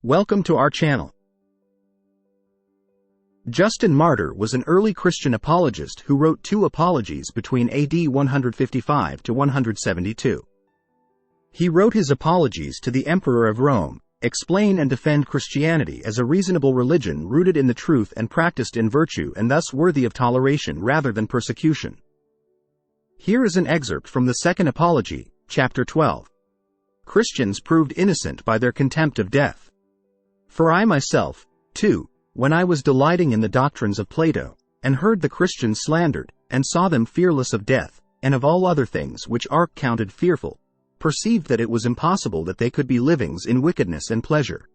Welcome to our channel. Justin Martyr was an early Christian apologist who wrote 2 apologies between AD 155 to 172. He wrote his apologies to the Emperor of Rome, explain and defend Christianity as a reasonable religion rooted in the truth and practiced in virtue and thus worthy of toleration rather than persecution. Here is an excerpt from the Second Apology, chapter 12. Christians proved innocent by their contempt of death. For I myself, too, when I was delighting in the doctrines of Plato, and heard the Christians slandered, and saw them fearless of death, and of all other things which are counted fearful, perceived that it was impossible that they could be livings in wickedness and pleasure.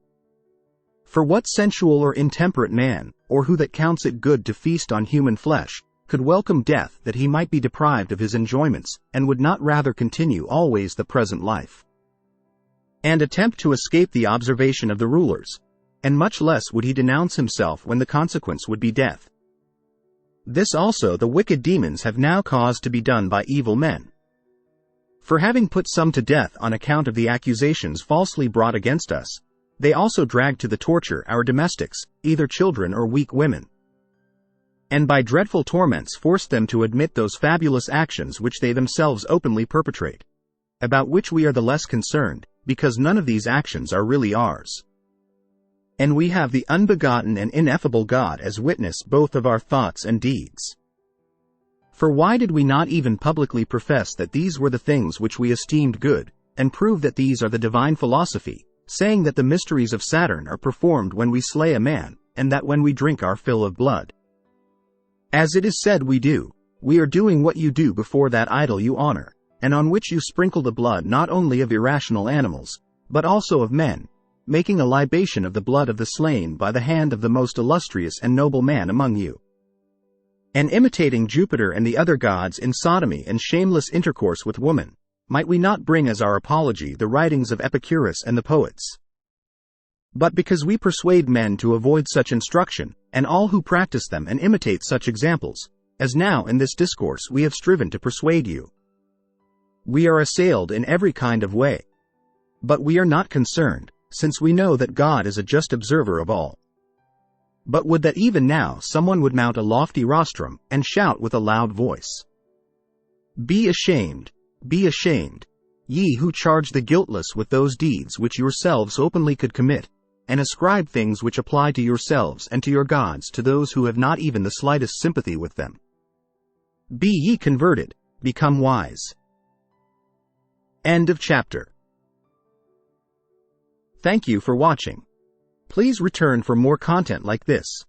For what sensual or intemperate man, or who that counts it good to feast on human flesh, could welcome death that he might be deprived of his enjoyments, and would not rather continue always the present life, and attempt to escape the observation of the rulers? And much less would he denounce himself when the consequence would be death. This also the wicked demons have now caused to be done by evil men. For having put some to death on account of the accusations falsely brought against us, they also dragged to the torture our domestics, either children or weak women, and by dreadful torments forced them to admit those fabulous actions which they themselves openly perpetrate, about which we are the less concerned, because none of these actions are really ours. And we have the unbegotten and ineffable God as witness both of our thoughts and deeds. For why did we not even publicly profess that these were the things which we esteemed good, and prove that these are the divine philosophy, saying that the mysteries of Saturn are performed when we slay a man, and that when we drink our fill of blood? As it is said we do, we are doing what you do before that idol you honor, and on which you sprinkle the blood not only of irrational animals, but also of men, making a libation of the blood of the slain by the hand of the most illustrious and noble man among you. And imitating Jupiter and the other gods in sodomy and shameless intercourse with woman, might we not bring as our apology the writings of Epicurus and the poets? But because we persuade men to avoid such instruction, and all who practice them and imitate such examples, as now in this discourse we have striven to persuade you, we are assailed in every kind of way. But we are not concerned, since we know that God is a just observer of all. But would that even now someone would mount a lofty rostrum, and shout with a loud voice, Be ashamed, ye who charge the guiltless with those deeds which yourselves openly could commit, and ascribe things which apply to yourselves and to your gods to those who have not even the slightest sympathy with them. Be ye converted, become wise. End of chapter. Thank you for watching. Please return for more content like this.